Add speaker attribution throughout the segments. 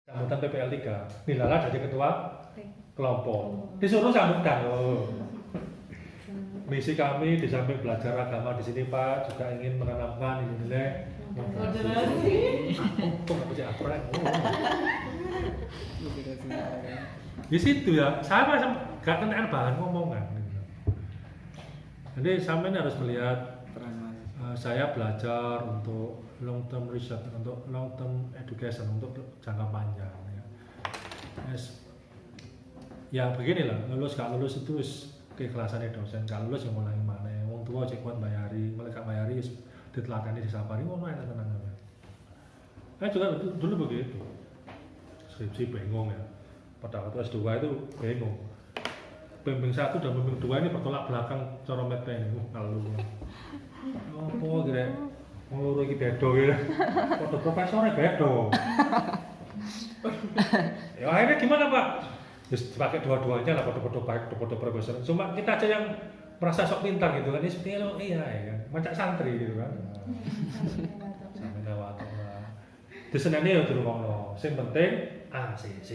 Speaker 1: sambutan PPL 3. Nilala jadi ketua kelompok. Disuruh sambutan loh. Misi kami di samping belajar agama di sini Pak juga ingin menanamkan nilai moderasi. Kok nggak bisa apa? Di situ ya, saya nggak kenal bahan ngomongan. Jadi sampai harus melihat saya belajar untuk long term research, untuk long term education, untuk jangka panjang. Ya, yes. Ya beginilah, lulus gak lulus itu keikhlasannya dosen, gak lulus yang mulai mana, wong tua cek kuat bayari, mereka bayari diteladani disapari, mau main tenang. Saya juga dulu begitu, skripsi bingung ya, pada waktu S2 itu bingung. Pembimbing 1 dan pembimbing 2 ini bertolak belakang cara mete ini, kalau apa kira ngurus iki bedo ya. Foto profesornya bedo. Ya akhirnya gimana Pak? Terus dipakai dua-duanya lah, foto-foto baik, foto profesor. Cuma kita aja yang merasa sok pintar gitu kan. Ini seperti lo iya ya kan. Macam santri gitu kan. Sampai lewat lah. Terus senangnya ya turun ngomong. Yang penting ACC.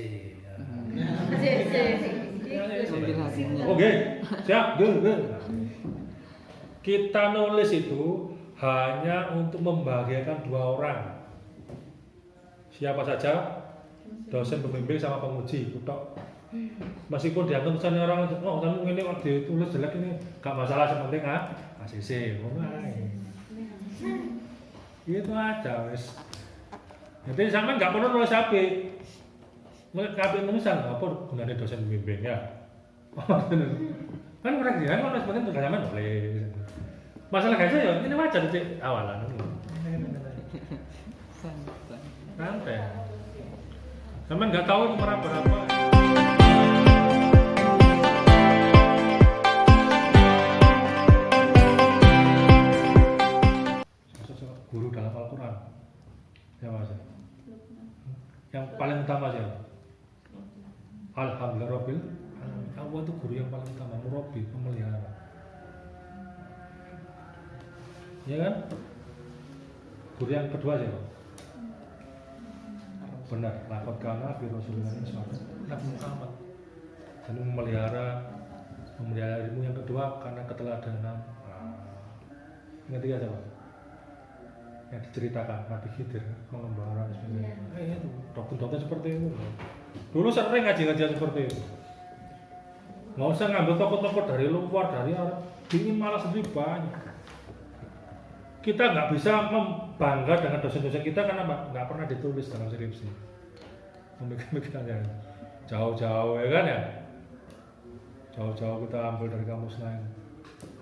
Speaker 1: Oke, siap, go. Kita nulis itu hanya untuk membahagiakan 2 orang. Siapa saja? Dosen pembimbing sama penguji, kutok. Meskipun dianggap misalnya orang itu, oh kamu ini kalau ditulis jelek ini gak masalah, yang penting ACC. Itu aja wes. Jadi sampean nggak perlu nulis HP. Kabeh nulisan apa gunanya dosen pembimbing ya? Kan mereka dia kan nulis penting tugas sampean boleh. Masalah gaji ya ini wajar di awalan. Santai. Sampean nggak tahu nomor berapa. Guru dalam Al-Quran. Siapa sih? Yang paling utama siapa? Alhamdulillah. Allah itu guru yang paling utama, murabbi, pemelihara. Ya kan? Guru yang kedua siapa? Benar, laqad kana fi Rasulillah Nabi Muhammad. Dan memelihara ilmu yang kedua karena keteladanan. Yang ketiga siapa? Yang diceritakan Nabi Khidir mengembara dan sebagainya. Itu dokter-dokter seperti itu. Dulu sering ngaji-ngajian seperti itu. Nggak usah ngambil tokoh-tokoh dari luar, dari Arab. Ini malah sendiri banyak. Kita nggak bisa membangga dengan dosen-dosen kita karena nggak pernah ditulis dalam skripsi. Pemikiran-pemikirannya jauh-jauh ya kan ya. Jauh-jauh kita ambil dari kamus lain.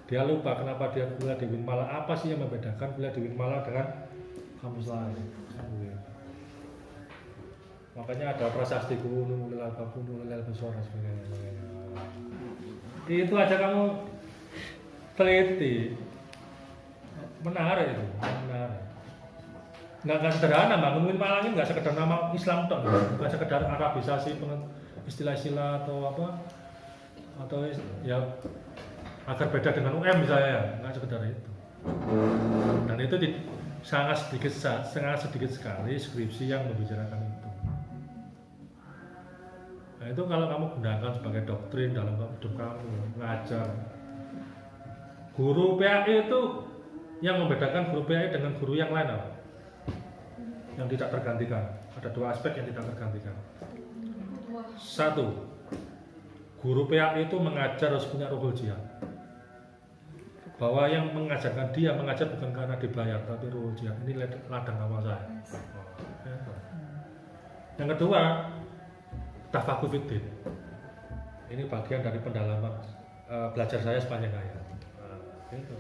Speaker 1: Dia lupa kenapa dia kuliah di Winmala, apa sih yang membedakan kuliah di Winmala dengan kampus lain. Makanya ada prasasti kuno, lelal kuno, lelal besora sebagainya. Itu aja kamu teliti. Menarik itu, menarik. Nggak sederhana, bangun Winmala ini nggak sekedar nama Islam toh, bukan sekedar Arabisasi istilah-istilah atau apa, atau ya agar beda dengan UM misalnya, nggak sekedar itu. Dan itu sangat sedikit sekali skripsi yang membicarakan itu. Nah itu kalau kamu gunakan sebagai doktrin dalam hidup kamu, ngajar. Guru PAI itu yang membedakan guru PAI dengan guru yang lain apa? Yang tidak tergantikan. Ada 2 aspek yang tidak tergantikan. 1, guru PAI itu mengajar harus punya ruhul jihad. Bahwa yang mengajarkan dia mengajar bukan karena dibayar, tapi ruhul jihad. Ini ladang awal saya. Yang kedua, tafakuh fiddin. Ini bagian dari pendalaman belajar saya sepanjang hayat. Gitu.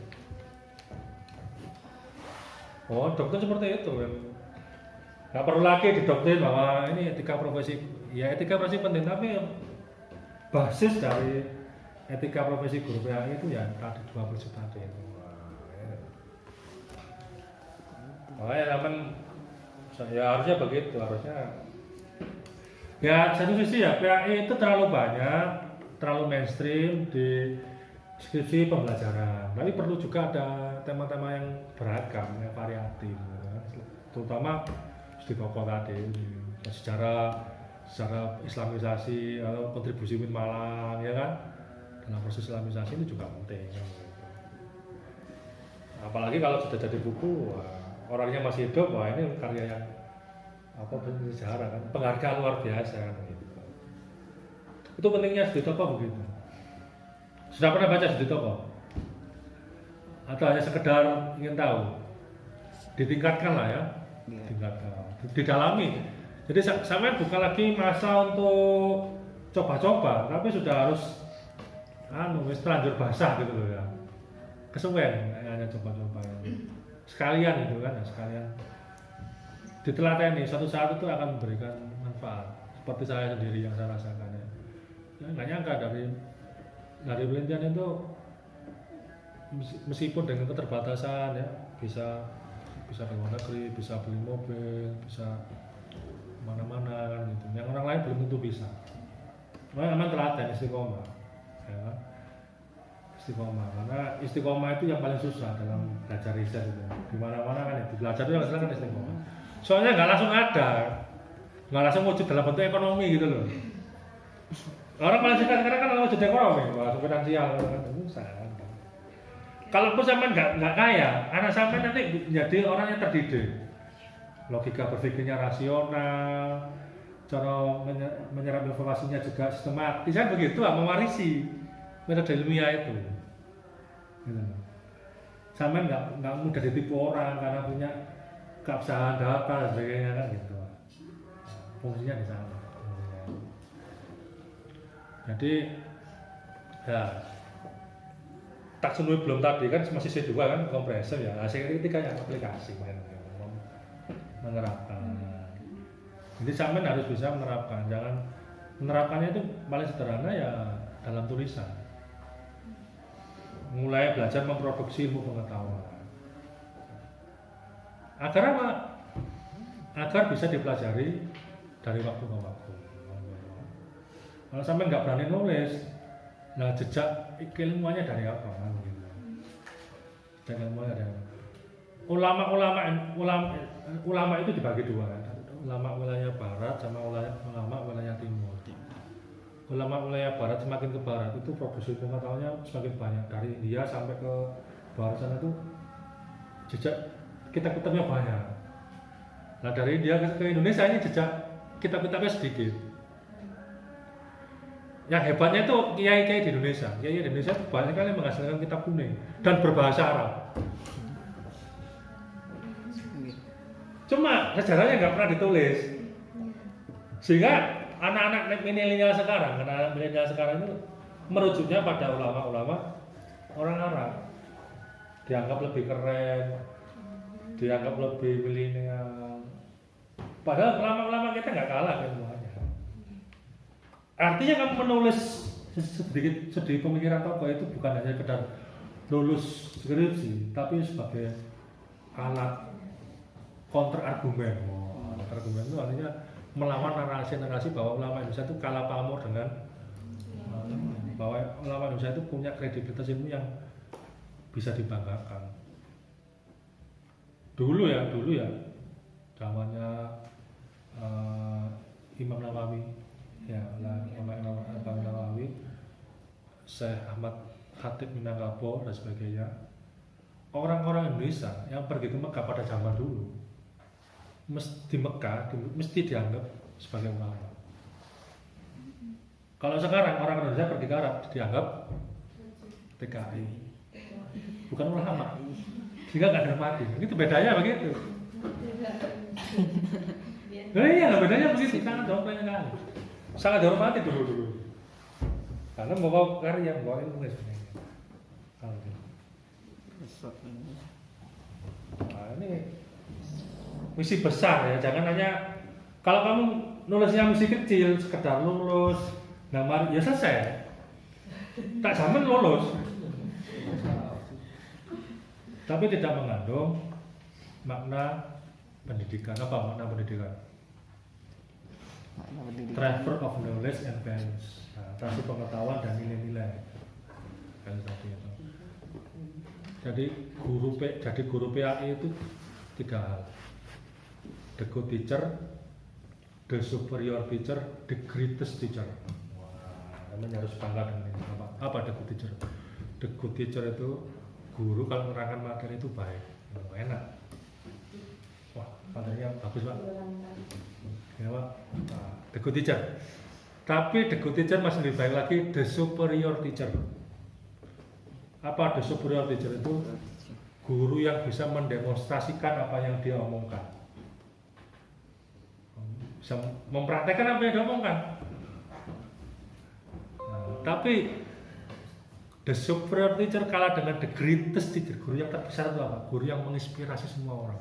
Speaker 1: Oh, dokter seperti itu. Nggak perlu lagi didoktrin bahwa ini etika profesi. Ya etika profesi penting, tapi basis dari etika profesi guru PAI itu ya tadi 2 prinsip tadi itu. Makanya kan ya harusnya begitu, harusnya. Ya satu sisi ya PAI itu terlalu banyak, terlalu mainstream di skripsi pembelajaran. Tapi perlu juga ada tema-tema yang beragam, yang variatif, terutama di pokok tadi. secara Islamisasi atau kontribusi Min Malang, ya kan, dalam proses Islamisasi itu juga penting. Apalagi kalau sudah jadi buku, orangnya masih hidup, wah ini karya yang bersejarah kan, penghargaan luar biasa kan, gitu. Itu pentingnya studi tokoh begitu. Sudah pernah baca studi tokoh? Atau hanya sekedar ingin tahu? Ditingkatkan lah ya, tingkatkan, didalami. Jadi sampai bukan lagi masa untuk coba-coba, tapi sudah harus terlanjur basah gitu loh ya. Kesuwen hanya coba-coba. Sekalian gitu kan, sekalian ditelateni, suatu saat itu akan memberikan manfaat. Seperti saya sendiri yang saya rasakan ya. Nggak nyangka dari penelitian itu, meskipun dengan keterbatasan ya, bisa ke luar negeri, bisa beli mobil, bisa mana-mana kan gitu. Yang orang lain belum tentu bisa. Makanya aman telaten istiqomah, ya. Istiqomah, karena istiqomah itu yang paling susah dalam belajar riset itu. Di mana-mana kan itu belajar itu yang susah kan istiqomah. Soalnya nggak langsung wujud dalam bentuk ekonomi gitu loh. Orang paling suka sekarang kan wujud ekonomi, langsung finansial kan susah. Kalaupun sampean nggak kaya, anak sampean nanti menjadi orang yang terdidik. Logika berpikirnya rasional, cara menyerap informasinya juga sistematis, kan begitu, mewarisi metode ilmiah itu. Gitu. Sampean nggak mudah ditipu orang karena punya keabsahan data dan sebagainya kan gitu. Fungsinya di sana. Jadi ya. Taksonomi belum tadi kan masih C2 kan, kompresor ya. Hasil ketika yang aplikasi kan, menerapkan. Jadi sampean harus bisa menerapkan. Jangan menerapkannya itu paling sederhana ya dalam tulisan. Mulai belajar memproduksi ilmu pengetahuan. Agar apa? Agar bisa dipelajari dari waktu ke waktu. Kalau sampean nggak berani nulis, nah jejak ilmuannya dari apa kan gitu. Jejak ilmuannya dari apa? Ulama itu dibagi dua kan. Ulama wilayah barat sama ulama wilayah timur. Ulama wilayah barat semakin ke barat itu produksi pengetahuannya semakin banyak, dari India sampai ke barat sana itu jejak kitab-kitabnya banyak. Nah dari India ke Indonesia ini jejak kitab-kitabnya sedikit. Yang hebatnya itu kiai-kiai di Indonesia. Kiai di Indonesia itu banyak kali menghasilkan kitab kuning dan berbahasa Arab. Cuma sejarahnya nggak pernah ditulis. Sehingga anak-anak milenial sekarang itu merujuknya pada ulama-ulama orang Arab. Dianggap lebih keren, dianggap lebih milenial. Padahal ulama-ulama kita nggak kalah kan semuanya. Artinya kamu menulis sedikit pemikiran tokoh itu bukan hanya sekedar lulus skripsi, tapi sebagai alat counter argumen. Counter argumen itu artinya melawan narasi-narasi bahwa ulama Indonesia itu kalah pamor dengan bahwa ulama Indonesia itu punya kredibilitas ilmu yang bisa dibanggakan. Dulu ya, zamannya Imam Nawawi. Ya, Imam Nawawi, Syekh Ahmad Khatib Minangkabau dan sebagainya. Orang-orang Indonesia yang pergi ke Mekah pada zaman dulu, di Mekah mesti dianggap sebagai ulama. Kalau sekarang orang Indonesia pergi ke Arab dianggap TKI, bukan ulama, sehingga nggak dihormati. Itu bedanya begitu. Nah iya, bedanya begitu, sangat jauh banyak. Sangat dihormati dulu karena mau karya, mau ilmu sebenarnya. Nah, ini misi besar ya, jangan hanya kalau kamu nulisnya misi kecil, sekedar lulus, nama ya selesai. Tak zaman lulus, tapi tidak mengandung makna pendidikan. Apa makna pendidikan? Transfer of knowledge and values, transfer pengetahuan dan nilai-nilai. Jadi guru PAI itu 3 hal: the good teacher, the superior teacher, the greatest teacher. Wah, namanya harus bangga dengan ini. Apa the good teacher? The good teacher itu guru kalau menerangkan materi itu baik, enak. Wah, materinya bagus Pak. Ya Pak, nah, the good teacher. Tapi the good teacher masih lebih baik lagi the superior teacher. Apa the superior teacher itu? Guru yang bisa mendemonstrasikan apa yang dia omongkan, bisa mempraktekkan apa yang dia omongkan. Nah, tapi the superior teacher kalah dengan the greatest teacher. Guru yang terbesar itu apa? Guru yang menginspirasi semua orang.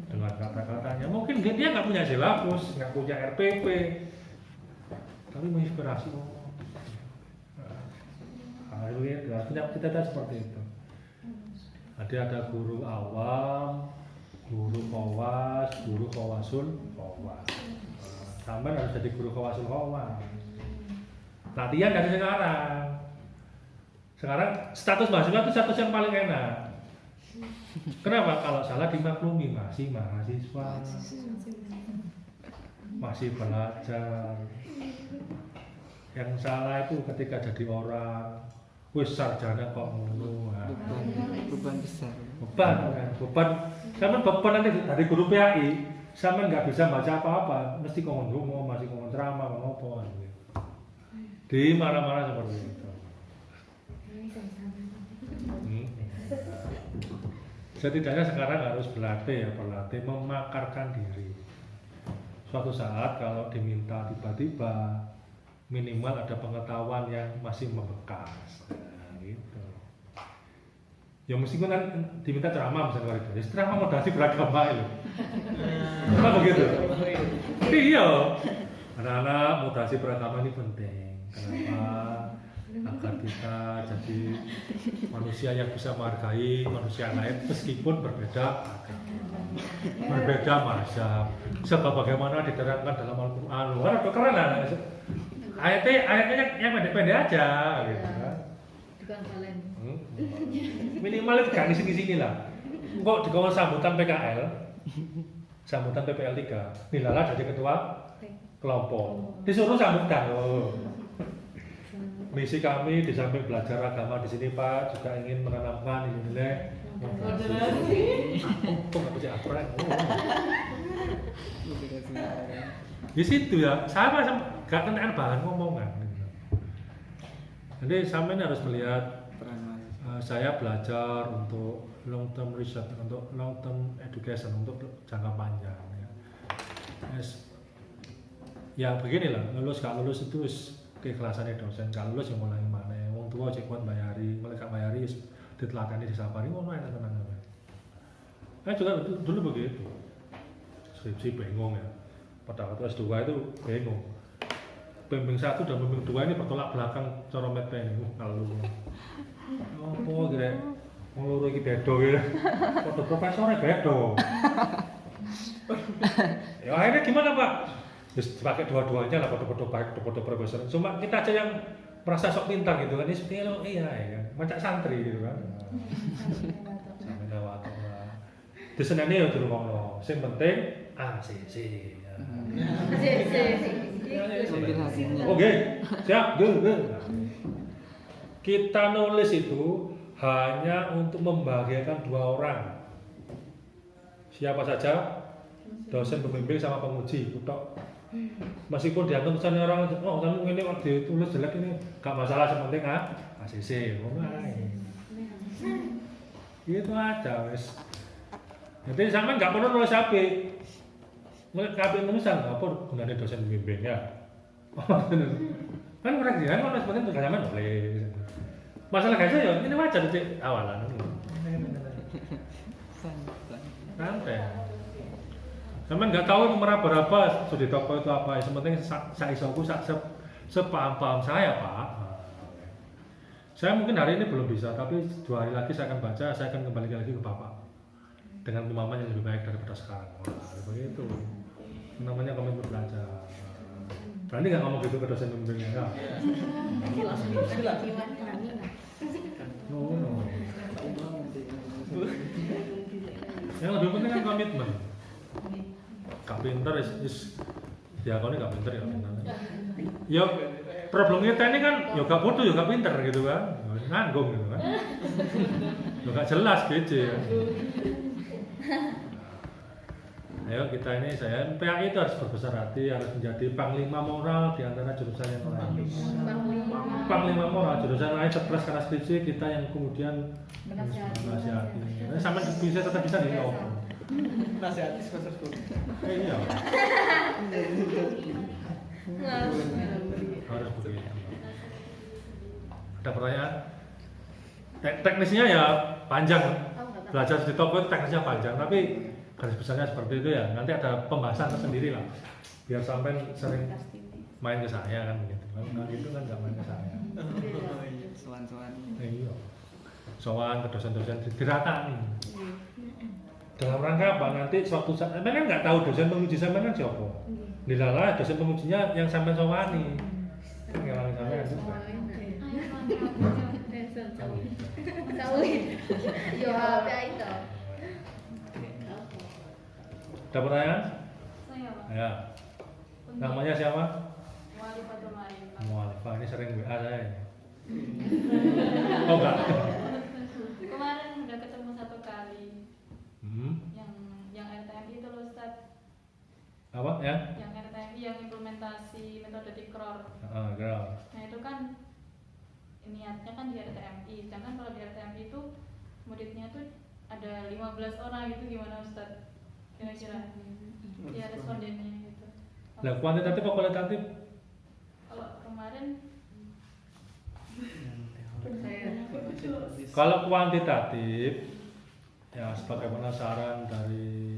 Speaker 1: Dengan kata-katanya, mungkin dia nggak punya silabus, nggak punya RPP, tapi menginspirasi. Nah, punya cita-cita seperti itu. Jadi ada guru awam, guru kowas, guru kowasul kowas. Sampai harus jadi guru kowasul kowas. Latihan dari sekarang. Sekarang status mahasiswa itu status yang paling enak. Kenapa? Kalau salah dimaklumi, masih mahasiswa, masih belajar. Yang salah itu ketika jadi orang, wis sarjana kok ngono.
Speaker 2: Beban besar.
Speaker 1: Beban. Sampeyan beban nanti dari guru PAI, sampeyan nggak bisa baca apa-apa, mesti ngomong dongo, masih ngomong ceramah, ngomong apa gitu. Di mana-mana seperti itu. Setidaknya sekarang harus berlatih memakarkan diri. Suatu saat kalau diminta tiba-tiba, minimal ada pengetahuan yang masih membekas. Nah, gitu. Ya meskipun kan diminta ceramah misalnya ya ceramah modasi beragama itu. Kenapa begitu? Iya. Anak-anak modasi beragama ini penting. Kenapa? Agar kita jadi manusia yang bisa menghargai manusia lain meskipun berbeda agama, berbeda mazhab. Sebab bagaimana diterangkan dalam Al-Quran. Luar atau keren lah. Ayatnya yang pendek-pendek aja gitu kan. Minimal itu gak sini lah. Kok di kawan sambutan PKL, sambutan PPL 3, Nilala jadi ketua kelompok, disuruh sambutan. Misi kami di samping belajar agama di sini Pak, juga ingin menanamkan nilai di situ ya, sama gak kenal bahan ngomongan. Jadi sampean harus melihat saya belajar untuk long term research, untuk long term education, untuk jangka panjang. Ya beginilah, lulus gak lulus itu keikhlasannya dosen, gak lulus yang mulai mana, wong tua cek kuat bayari, mereka bayari ditelatani disapari, ngono enak tenang. Saya juga dulu begitu, skripsi bingung ya, pada waktu S2 itu bingung. Pembimbing 1 dan pembimbing 2 ini bertolak belakang cara metode ini, kalau apa kira ngeluru iki bedo gitu. Foto profesornya bedo. Ya akhirnya gimana Pak? Terus pakai dua-duanya lah, foto-foto baik, foto profesor. Cuma kita aja yang merasa sok pintar gitu kan, ini seperti lo iya ya, macam santri gitu kan. Sampai lewat lah. Di senene ya dulu ngomong, yang penting ACC. Oke, siap, go. Kita nulis itu hanya untuk membahagiakan dua orang. Siapa saja? Dosen pembimbing sama penguji, utok. Meskipun dianggap misalnya orang, oh kamu ini waktu ditulis jelek ini gak masalah, sepenting ACC, itu aja wes. Jadi sampai nggak perlu nulis HP, tulisan apa gunanya dosen pembimbing ya? Kan kurang dia, kan sebenarnya tugas sampai nulis. Masalah gak ya ini wajar sih awalan. Santai. Sampai nggak tahu meraba-raba studi toko itu apa, yang penting saya isoku sepaham-paham saya Pak. Saya mungkin hari ini belum bisa, tapi 2 hari lagi saya akan baca, saya akan kembali lagi ke Bapak dengan pemahaman yang lebih baik daripada sekarang. Begitu, namanya komitmen belajar. Berani nggak ngomong gitu ke dosen pembimbingnya? Ya? No. Yang lebih penting kan komitmen. Gak pinter diakoni gak pinter ya pinter. Ya problem kita ini kan ya gak bodoh ya gak pinter gitu kan. Nanggung gitu kan. Ya gak jelas gitu ya. Ayo kita ini saya PAI itu harus berbesar hati, harus menjadi panglima moral di antara jurusan yang lain. Panglima moral jurusan lain stres karena skripsi, kita yang kemudian menasihati. Nah, sama bisa tetap bisa di open.
Speaker 2: Nasihati semester 10.
Speaker 1: Iya. Harus begitu. Ada pertanyaan? Teknisnya ya panjang. Belajar di toko itu teknisnya panjang, tapi garis besarnya seperti itu ya. Nanti ada pembahasan tersendiri lah. Biar sampai sering main ke saya kan begitu. Kalau gitu kan nggak main ke saya.
Speaker 2: Soan-soan.
Speaker 1: Iya. Soan ke dosen-dosen diratain. Dalam rangka apa? Nanti suatu saat, kan nggak tahu dosen penguji sampean kan siapa. Dilalah dosen pengujinya yang sampean sowani. Kan ngelangi sampean juga. Ada pertanyaan?
Speaker 3: Saya Pak.
Speaker 1: Ya. Namanya siapa?
Speaker 3: Wali Fatul Marin Pak.
Speaker 1: Mualifah, ini sering WA saya. Oh enggak?
Speaker 3: Kemarin udah ketemu satu kali.
Speaker 1: Hmm.
Speaker 3: Yang RTMI itu loh Ustaz.
Speaker 1: Apa ya?
Speaker 3: Yang RTMI yang implementasi metode Tikror.
Speaker 1: Gerak.
Speaker 3: Nah itu kan niatnya kan di RTMI. Sedangkan kalau di RTMI itu muridnya tuh ada 15 orang gitu, gimana Ustaz? Kira-kira ya respondennya gitu.
Speaker 1: Lah kuantitatif apa kualitatif?
Speaker 3: Kalau kemarin
Speaker 1: Kalau kuantitatif ya sebagaimana saran dari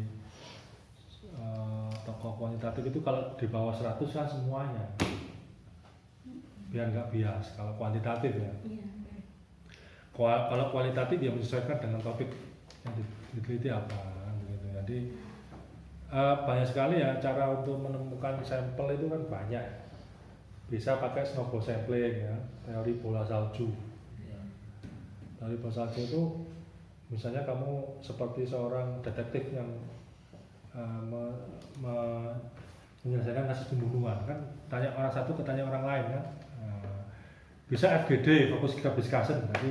Speaker 1: tokoh kuantitatif itu kalau di bawah 100 kan semuanya biar nggak bias kalau kuantitatif ya. Kalau kualitatif dia menyesuaikan dengan topik yang diteliti apa gitu. Jadi banyak sekali ya cara untuk menemukan sampel itu kan banyak. Bisa pakai snowball sampling ya, teori bola salju. Teori bola salju itu misalnya kamu seperti seorang detektif yang menyelesaikan kasus pembunuhan kan, tanya orang satu ke tanya orang lain kan. Bisa FGD, fokus group discussion, jadi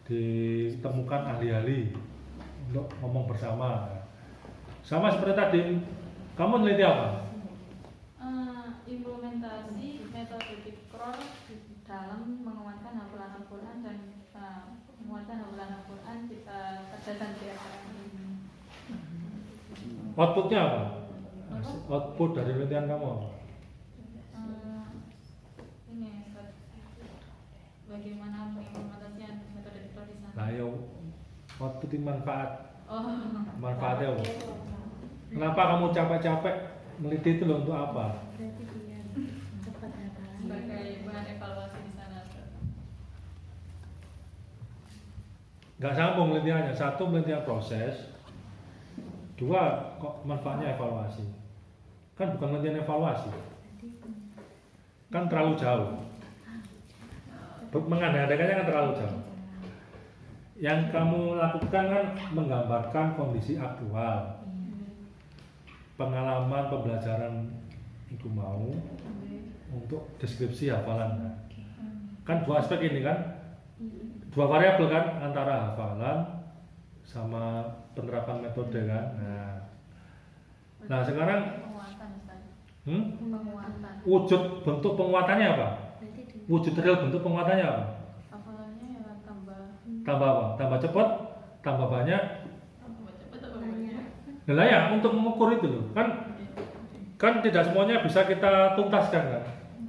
Speaker 1: ditemukan ahli-ahli untuk ngomong bersama. Sama seperti tadi, kamu meneliti apa?
Speaker 3: Implementasi metode Tikror dalam menguatkan hafalan Al-Quran dan menguatkan hafalan Al-Quran kita kerjakan di RTMI.
Speaker 1: Outputnya apa? Output dari penelitian kamu apa?
Speaker 3: Ini Ustaz, bagaimana pengimplementasian metode Tikror di sana?
Speaker 1: Nah, ya output manfaat.
Speaker 3: Oh,
Speaker 1: Manfaatnya apa? Kenapa kamu capek-capek meneliti itu loh, untuk apa?
Speaker 3: sebagai bahan evaluasi di sana. Ustaz.
Speaker 1: Nggak sambung penelitiannya. Satu penelitian proses, dua kok manfaatnya evaluasi. Kan bukan penelitian evaluasi. Kan terlalu jauh. Mengandai-andaikannya kan terlalu jauh. Yang kamu lakukan kan menggambarkan kondisi aktual, pengalaman pembelajaran itu mau untuk deskripsi hafalan. Kan dua aspek ini kan, dua variabel kan, antara hafalan sama penerapan metode kan. Nah sekarang
Speaker 3: Penguatan Ustaz.
Speaker 1: penguatan.
Speaker 3: Penguatan.
Speaker 1: Wujud bentuk penguatannya apa? Wujud real bentuk penguatannya apa?
Speaker 3: Hafalannya ya tambah
Speaker 1: Tambah apa? Tambah cepat, tambah banyak.
Speaker 3: cepat atau banyak?
Speaker 1: Nah ya, untuk mengukur itu loh, kan tidak semuanya bisa kita tuntaskan kan.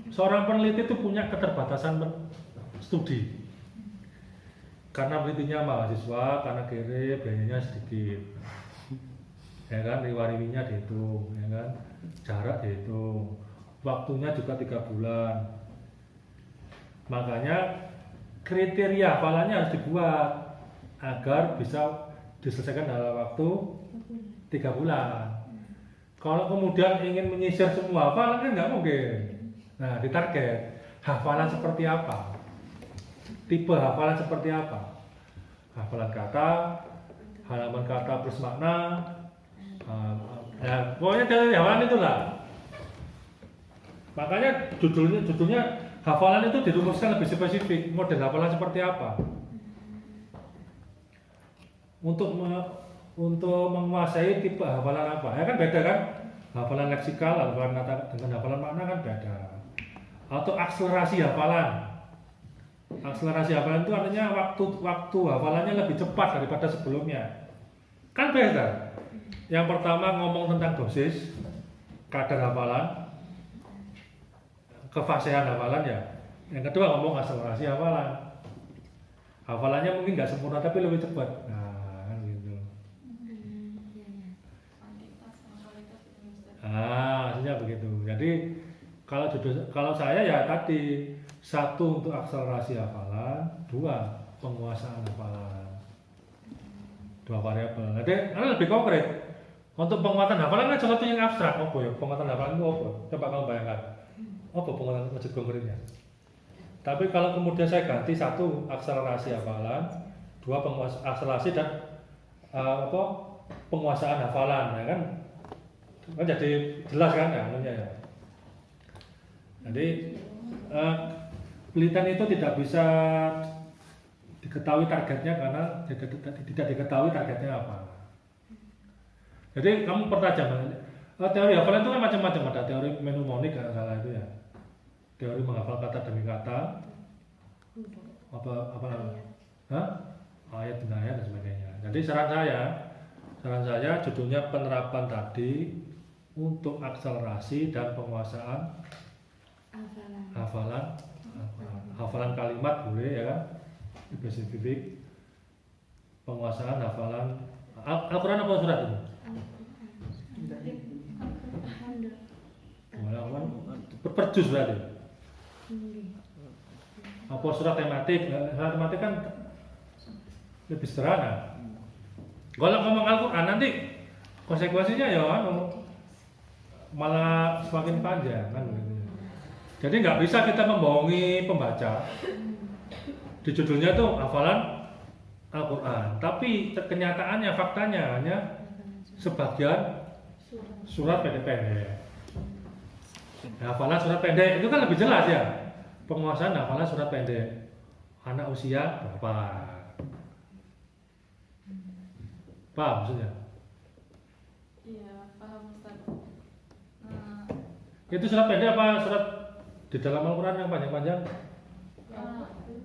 Speaker 1: Seorang peneliti itu punya keterbatasan studi. Karena penelitinya mahasiswa, karena kere biayanya sedikit. Ya kan, riwariwinya dihitung, ya kan, jarak dihitung, waktunya juga 3 bulan. Makanya kriteria hafalannya harus dibuat agar bisa diselesaikan dalam waktu 3 bulan. Kalau kemudian ingin menyisir semua hafalan kan nggak mungkin. Nah, ditarget hafalan seperti apa, tipe hafalan seperti apa, hafalan kata, halaman kata plus makna, Ya, pokoknya teori hafalan itulah. Makanya judulnya hafalan itu dirumuskan lebih spesifik. Model hafalan seperti apa? Untuk menguasai tipe hafalan apa? Ya kan beda kan? Hafalan leksikal, hafalan kata dengan hafalan makna kan beda. Atau akselerasi hafalan. Akselerasi hafalan itu artinya waktu hafalannya lebih cepat daripada sebelumnya. Kan beda. Yang pertama ngomong tentang dosis, kadar hafalan, kefasihan hafalan ya. Yang kedua ngomong akselerasi hafalan. Hafalannya mungkin nggak sempurna tapi lebih cepat. Nah, kan gitu.
Speaker 3: Kuantitas sama kualitas itu Ustaz.
Speaker 1: Maksudnya begitu. Jadi kalau saya ya tadi satu untuk akselerasi hafalan, dua penguasaan hafalan. Dua variabel. Jadi ini lebih konkret. Untuk penguatan hafalan kan sesuatu yang abstrak. Apa ya? Penguatan hafalan itu apa? Coba kamu bayangkan. Apa penguatan maksud konkretnya? Tapi kalau kemudian saya ganti satu akselerasi hafalan, dua akselerasi dan penguasaan hafalan, ya kan? Kan jadi jelas kan ya, ya. Jadi penelitian itu tidak bisa diketahui targetnya karena tidak diketahui targetnya apa. Jadi kamu pertajam. Teori hafalan itu kan macam-macam, ada teori mnemonik kalau salah itu ya. Teori menghafal kata demi kata, apa namanya? Ayat demi ayat dan sebagainya. Jadi saran saya judulnya penerapan tadi untuk akselerasi dan penguasaan hafalan kalimat boleh ya kan? Lebih spesifik penguasaan hafalan Al-Quran apa surat itu? Perjus berarti. Apa surat tematik? Surat tematik kan lebih sederhana. Kalau ngomong Al-Quran nanti konsekuensinya ya malah semakin panjang kan begitu. Jadi nggak bisa kita membohongi pembaca. Di judulnya itu hafalan Al-Quran, tapi kenyataannya, faktanya hanya sebagian surat pendek-pendek. Hafalan surat pendek itu kan lebih jelas ya. Penguasaan hafalan surat pendek. Anak usia berapa? Paham maksudnya?
Speaker 3: Iya, paham Ustaz.
Speaker 1: Itu surat pendek apa surat di dalam Al-Quran yang panjang-panjang?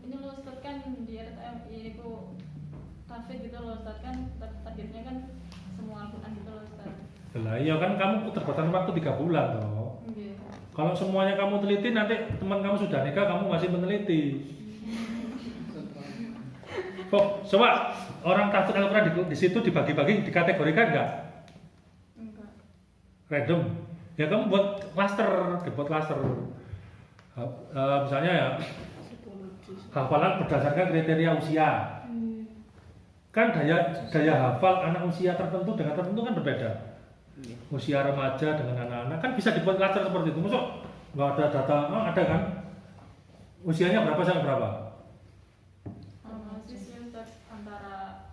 Speaker 3: Ini loh Ustaz kan di RTMI itu tahfidz gitu loh Ustaz kan targetnya kan semua Al-Quran gitu loh Ustaz.
Speaker 1: Lah iya kan kamu keterbatasan waktu 3 bulan toh.
Speaker 3: Iya.
Speaker 1: Kalau semuanya kamu teliti nanti teman kamu sudah nikah kamu masih meneliti. Kok coba orang tahfidz Al-Quran di situ dibagi-bagi dikategorikan enggak?
Speaker 3: Enggak.
Speaker 1: Random. Ya kamu buat cluster. Misalnya ya hafalan berdasarkan kriteria usia. Kan daya hafal anak usia tertentu dengan tertentu kan berbeda. Usia remaja dengan anak-anak kan bisa dibuat cluster seperti itu. Maksud nggak ada data, ada kan? Usianya berapa sampai berapa?
Speaker 3: Masih sih Ustaz antara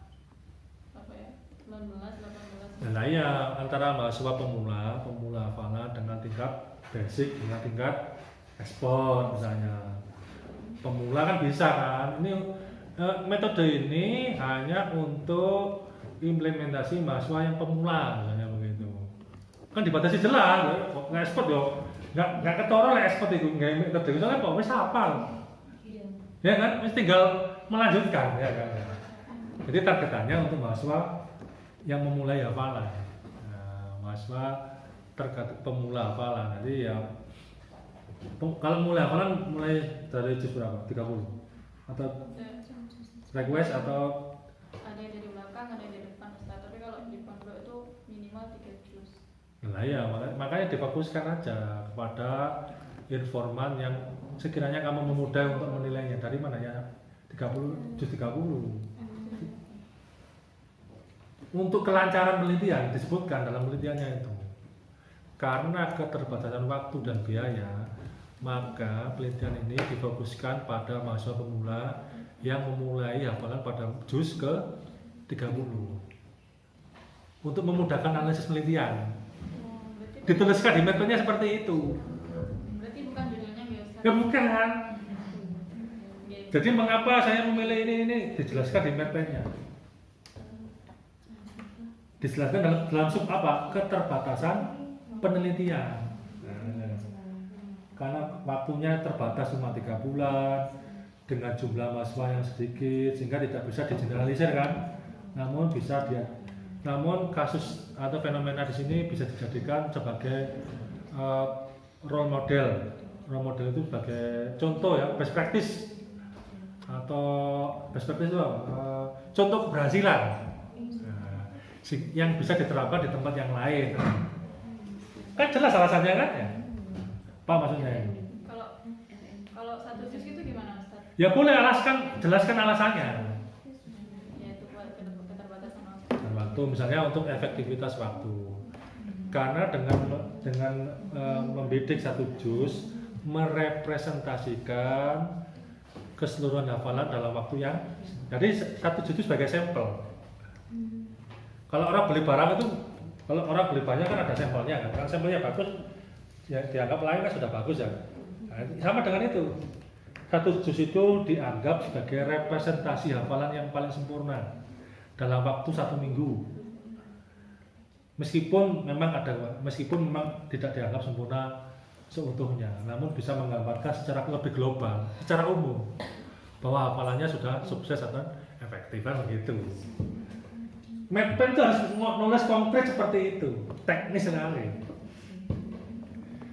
Speaker 3: apa ya 19-18.
Speaker 1: Nah iya antara mahasiswa pemula hafalan dengan tingkat basic dengan tingkat ekspor misalnya. Pemula kan bisa kan? Ini metode ini hanya untuk implementasi mahasiswa yang pemula misalnya begitu. Kan dibatasi jelas, nggak ekspor yo, nggak ketoro lah ekspor itu nggak metode itu kan kok wis hafal. Ya kan, mesti tinggal melanjutkan ya kan. Jadi targetannya untuk mahasiswa yang memulai hafalan. Nah, mahasiswa pemula hafalan. Jadi ya kalau mulai hafalan mulai dari juz berapa? 30 atau request atau
Speaker 3: ada yang dari belakang, ada yang dari depan Ustaz. Tapi kalau di pondok itu minimal 3 juz.
Speaker 1: nah ya makanya difokuskan aja kepada informan yang sekiranya kamu memudah untuk menilainya. Dari mana ya? 30 juz 30. Untuk kelancaran penelitian disebutkan dalam penelitiannya itu. Karena keterbatasan waktu dan biaya, maka penelitian ini difokuskan pada mahasiswa pemula yang memulai hafalan pada juz ke 30 untuk memudahkan analisis penelitian. Dituliskan di mapnya seperti itu.
Speaker 3: Berarti bukan judulnya ya Ustaz?
Speaker 1: Ya bukan.
Speaker 3: Oke.
Speaker 1: Jadi mengapa saya memilih ini dijelaskan di mapnya. Dijelaskan dalam sub apa? Keterbatasan penelitian. Karena waktunya terbatas cuma 3 bulan dengan jumlah mahasiswa yang sedikit sehingga tidak bisa digeneralisir kan. Namun kasus atau fenomena di sini bisa dijadikan sebagai role model. Role model itu sebagai contoh ya, best practice atau best practice itu contoh keberhasilan yang bisa diterapkan di tempat yang lain. Kan jelas alasannya kan ya? Apa maksudnya ini?
Speaker 3: Kalau satu juz itu gimana Ustaz?
Speaker 1: Ya boleh jelaskan alasannya.
Speaker 3: Ya itu buat keterbatasan waktu.
Speaker 1: Dan waktu misalnya untuk efektivitas waktu. Karena dengan membidik satu juz merepresentasikan keseluruhan hafalan dalam waktu yang jadi satu juz itu sebagai sampel. Kalau orang beli barang itu kalau orang beli banyak kan ada sampelnya kan. Kalau sampelnya bagus ya dianggap lain kan sudah bagus ya. Nah, sama dengan itu. Satu juz itu dianggap sebagai representasi hafalan yang paling sempurna dalam waktu 1 minggu. Meskipun memang tidak dianggap sempurna seutuhnya, namun bisa menggambarkan secara lebih global, secara umum bahwa hafalannya sudah sukses atau efektif kan begitu. Mappen itu harus nulis konkret seperti itu, teknis sekali.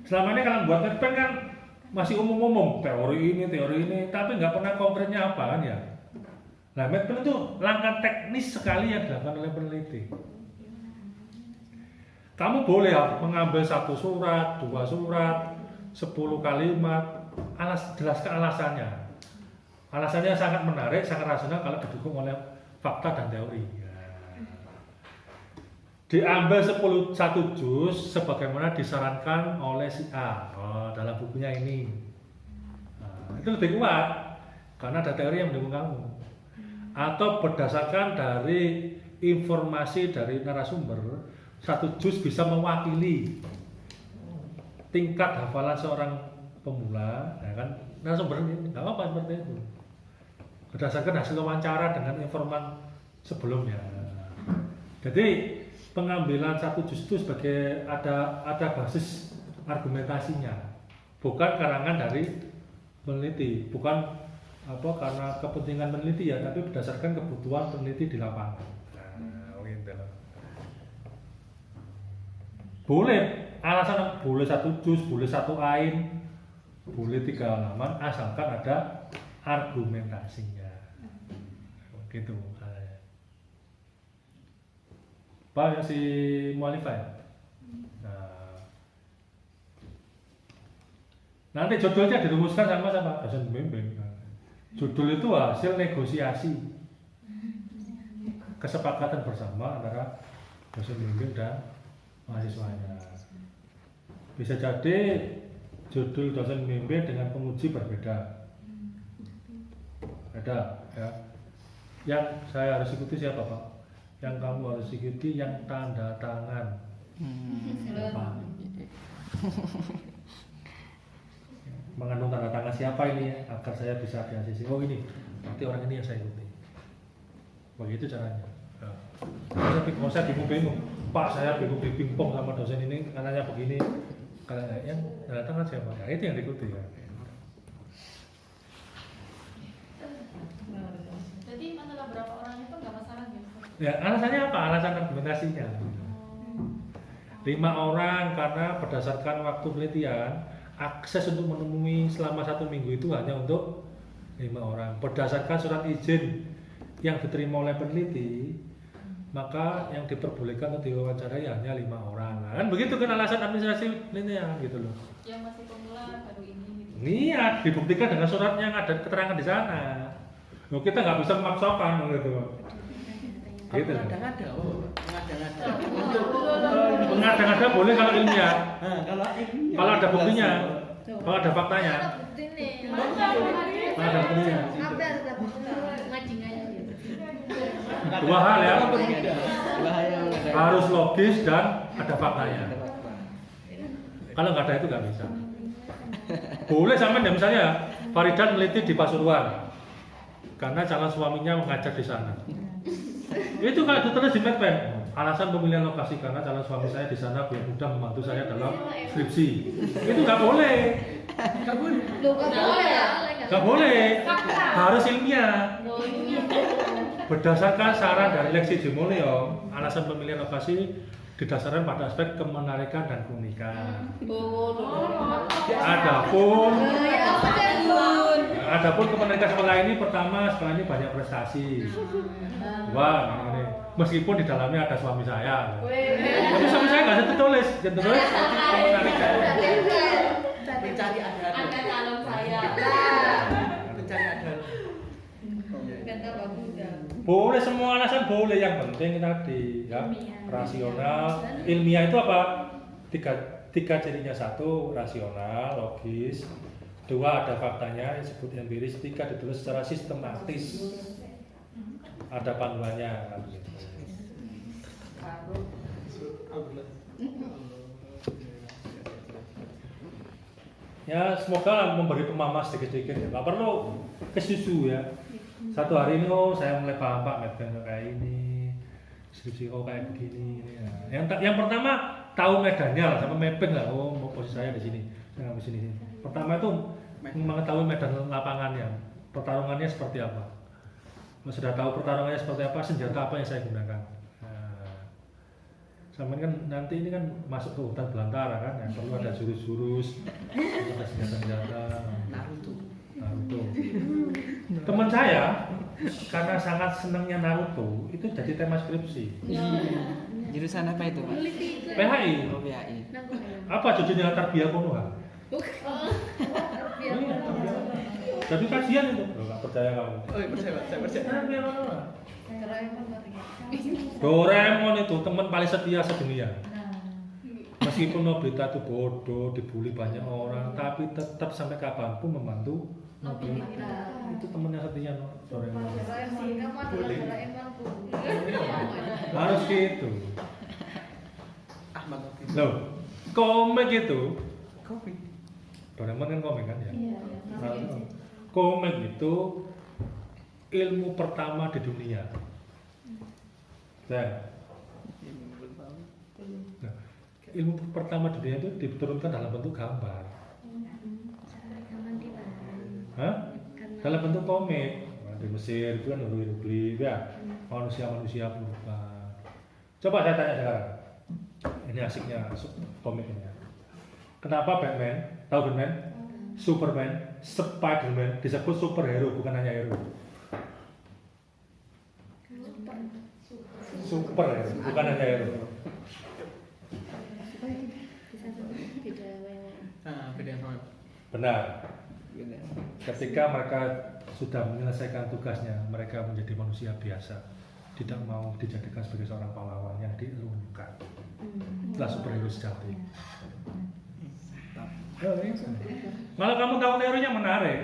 Speaker 1: Selama ini kalau buat Mappen kan masih umum-umum, teori ini, tapi nggak pernah konkretnya apa kan ya. Nah, Mappen itu langkah teknis sekali yang dilakukan oleh peneliti. Kamu boleh mengambil 1 surat, 2 surat, 10 kalimat, jelaskan alasannya. Alasannya sangat menarik, sangat rasional kalau didukung oleh fakta dan teori. Diambil 1 juz sebagaimana disarankan oleh si A dalam bukunya ini. Itu lebih kuat karena ada teori yang mendukung kamu. Atau berdasarkan dari informasi dari narasumber, 1 juz bisa mewakili tingkat hafalan seorang pemula, ya kan? Narasumber ini nggak apa-apa seperti itu. Berdasarkan hasil wawancara dengan informan sebelumnya. Jadi pengambilan 1 juz itu sebagai ada basis argumentasinya, bukan karangan dari peneliti, bukan karena kepentingan peneliti ya, tapi berdasarkan kebutuhan peneliti di lapangan. Gitu. Boleh alasan boleh 1 juz, boleh 1 ain, boleh 3 halaman, asalkan ada argumentasinya. Gitu. Pak yang si mualifah ya? Nanti judulnya dirumuskan sama dosen pembimbing. Judul itu hasil negosiasi kesepakatan bersama antara dosen pembimbing dan mahasiswanya. Bisa jadi judul dosen pembimbing dengan penguji berbeda. Beda ya. Yang saya harus ikuti siapa Pak? Yang kamu harus ikuti yang tanda tangan. Mengandung tanda tangan siapa ini agar saya bisa diasisi. Oh ini, berarti orang ini yang saya ikuti. Begitu caranya. Kalau saya bingung-bingung, Pak saya bingung di pingpong sama dosen ini, katanya begini. Katanya yang tanda tangan siapa? Ya itu yang diikuti ya.
Speaker 3: Jadi masalah berapa orang itu nggak masalah gitu?
Speaker 1: Ya, alasannya apa? Alasan argumentasinya. 5 orang karena berdasarkan waktu penelitian, akses untuk menemui selama 1 minggu itu hanya untuk 5 orang. Berdasarkan surat izin yang diterima oleh peneliti, maka yang diperbolehkan untuk diwawancarai hanya 5 orang. Kan begitu kan alasan administrasi penelitian gitu loh.
Speaker 3: Yang masih pemula baru ini gitu.
Speaker 1: Iya, dibuktikan dengan surat yang ada keterangan di sana. Loh, kita nggak bisa memaksakan gitu. Gitu.
Speaker 2: Mengada-ngada,
Speaker 1: Mengada-ngada boleh kalau ilmiah.
Speaker 2: Kalau ilmiah.
Speaker 1: Kalau ada buktinya, kalau ada faktanya. Kalau ada buktinya. Dua hal ya. Harus logis dan ada faktanya. Kalau nggak ada itu nggak bisa. Boleh sama ya, misalnya Farida meneliti di Pasuruan karena calon suaminya mengajar di sana. Itu kalau ditulis di Medpen, alasan pemilihan lokasi karena calon suami saya di sana biar mudah membantu saya dalam skripsi. Itu nggak boleh.
Speaker 2: Nggak boleh.
Speaker 1: Nggak boleh. Harus ilmiah. Berdasarkan saran dari Lexi Jimolio, alasan pemilihan lokasi didasarkan pada aspek kemenarikan dan keunikan. Adapun kemenarikan sekolah ini pertama, sekolah ini banyak prestasi. Wah, ini. Meskipun di dalamnya ada suami saya. Tapi suami saya nggak ada tertulis, kemenarikan.
Speaker 2: Mencari ada
Speaker 3: calon saya.
Speaker 2: Mencari ada.
Speaker 1: Boleh semua alasan boleh, yang penting tadi ya rasional, ilmiah itu apa? Tiga cirinya: satu rasional, logis; dua ada faktanya yang disebut empiris; tiga ditulis secara sistematis, ada panduannya. Ya semoga memberi pemahaman sedikit-sedikit ya. Nggak perlu kesusu ya. Satu hari ini saya mulai paham Pak Medpen kayak ini, skripsi kayak begini. Ya. Yang pertama tahu medannya lah, sama Medpen lah. Posisi saya di sini, saya di sini. Pertama itu mengetahui medan lapangannya, pertarungannya seperti apa. Sudah tahu pertarungannya seperti apa, senjata apa yang saya gunakan. Sama kan nanti ini kan masuk ke hutan belantara kan, yang perlu ada jurus-jurus, ada senjata-senjata. Naruto. Teman saya karena sangat senangnya Naruto itu jadi tema skripsi.
Speaker 2: Jurusan apa itu, Pak?
Speaker 1: PHI.
Speaker 2: Oh, PHI.
Speaker 1: Apa judulnya Tarbiyah Konoha? Jadi kajian itu. Enggak percaya kamu.
Speaker 2: Oh, percaya, Pak. Saya percaya.
Speaker 1: Tarbiyah Konoha. Doraemon itu teman paling setia sedunia. Meskipun Nobita itu bodoh, dibully banyak orang, tapi tetap sampai kapanpun membantu Nobita. Itu temannya setia Doraemon. Harus gitu.
Speaker 2: Ahmad.
Speaker 1: Loh, komik itu.
Speaker 2: Komik.
Speaker 1: Doraemon kan komik kan ya? Komik itu ilmu pertama di dunia. Nah, ilmu pertama di dunia itu diturunkan dalam bentuk gambar. Hah? Dalam bentuk komik. Di Mesir itu kan hieroglif ya, manusia-manusia purba. Coba saya tanya sekarang. Ini asiknya komik ini. Kenapa Batman, tahu Batman, Superman, Spiderman disebut superhero bukan hanya hero? Super ya, bukan hanya hero.
Speaker 2: Beda banget.
Speaker 1: Benar. Ketika mereka sudah menyelesaikan tugasnya, mereka menjadi manusia biasa, tidak mau dijadikan sebagai seorang pahlawan yang dielungkan. Itulah superhero sejati. Kalau kamu tahu teorinya menarik,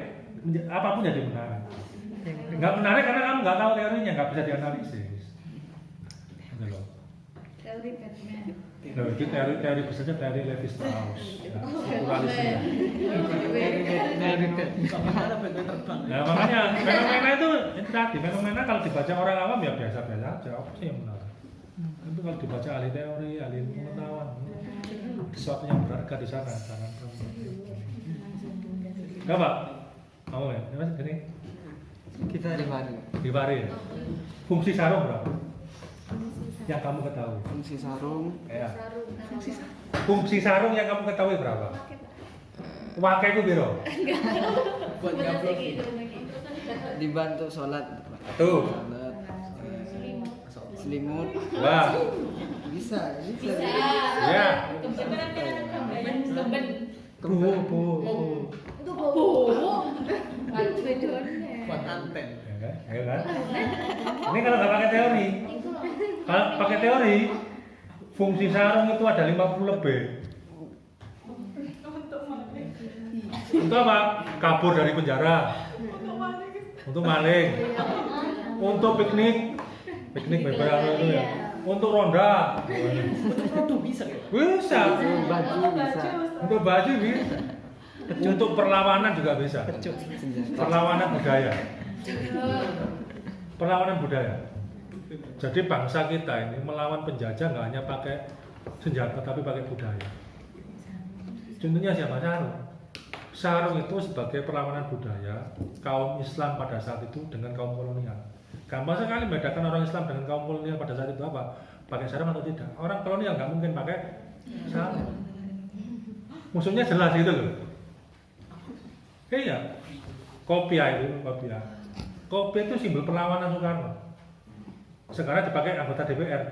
Speaker 1: apapun jadi menarik. Nggak menarik karena kamu nggak tahu teorinya, nggak bisa dianalisis.
Speaker 3: Teori Batman.
Speaker 1: Nah, itu teori besarnya teori Levi Strauss. Naturalisme. Nah, makanya fenomena itu tadi, fenomena kalau dibaca orang awam ya biasa-biasa aja, apa sih yang menarik? Tapi kalau dibaca ahli teori, ahli pengetahuan, sesuatu yang berharga di sana, jangan kamu. Enggak Pak? Mau ya? Ini mas gini.
Speaker 2: Kita
Speaker 1: Di Bari. Fungsi sarung berapa? Yang kamu ketahui?
Speaker 2: Fungsi sarung.
Speaker 1: Ya. Fungsi sarung yang kamu ketahui berapa? Wakai itu biro.
Speaker 2: Buat gablok. Dibantu sholat.
Speaker 1: Tuh.
Speaker 2: Sholat. Selimut.
Speaker 1: Wah.
Speaker 2: Bisa.
Speaker 1: Ya.
Speaker 3: Kemben.
Speaker 1: Bu.
Speaker 3: Itu bu.
Speaker 2: Buat anten.
Speaker 1: Ya kan? Ayo kan? Ini kalau nggak pakai teori. Kalau pakai teori, fungsi sarung itu ada 50 lebih. Untuk apa? Kabur dari penjara. Untuk maling. Untuk piknik. Piknik beberapa itu ya. untuk ronda.
Speaker 4: Untuk produk bisa ya?
Speaker 1: Bisa.
Speaker 2: Baju bisa.
Speaker 1: Untuk baju bisa. Untuk perlawanan juga bisa.
Speaker 2: Senjata.
Speaker 1: Perlawanan budaya. Perlawanan budaya. Jadi bangsa kita ini melawan penjajah nggak hanya pakai senjata tapi pakai budaya. Contohnya siapa? Sarung. Sarung itu sebagai perlawanan budaya kaum Islam pada saat itu dengan kaum kolonial. Gampang sekali membedakan orang Islam dengan kaum kolonial pada saat itu apa? Pakai sarung atau tidak? Orang kolonial nggak mungkin pakai sarung. Musuhnya jelas gitu loh. Iya. Kopiah itu, kopiah. Kopiah itu simbol perlawanan Soekarno. Sekarang dipakai anggota DPR.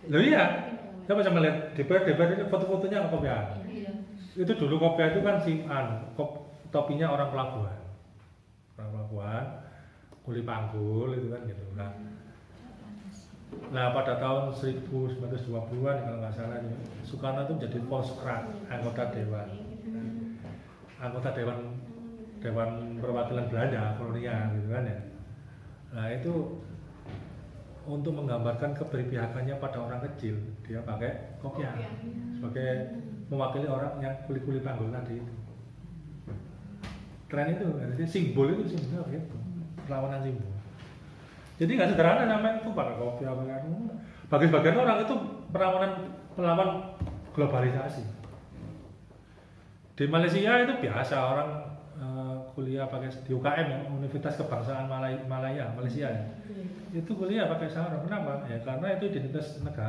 Speaker 1: Loh iya. Coba sama lihat DPR itu foto-fotonya apa kopiah? Itu dulu kopiah itu kan topinya orang pelabuhan. Orang pelabuhan, kuli panggul itu kan gitu kan. Nah pada tahun 1920-an kalau nggak salah Soekarno itu menjadi Volksraad, anggota Dewan Perwakilan Belanda kolonial gitu kan ya. Nah itu untuk menggambarkan keberpihakannya pada orang kecil dia pakai kopiah sebagai mewakili orang yang kuli-kuli panggul tadi itu. Keren itu, jadi simbol itu gitu, perlawanan simbol. Jadi nggak sederhana namanya itu pakai kopiah, bagi sebagian orang itu melawan globalisasi. Di Malaysia itu biasa orang kuliah pakai di UKM ya, Universitas Kebangsaan Malaya Malaysia ya. Itu kuliah pakai sarung. Kenapa? Ya karena itu identitas negara.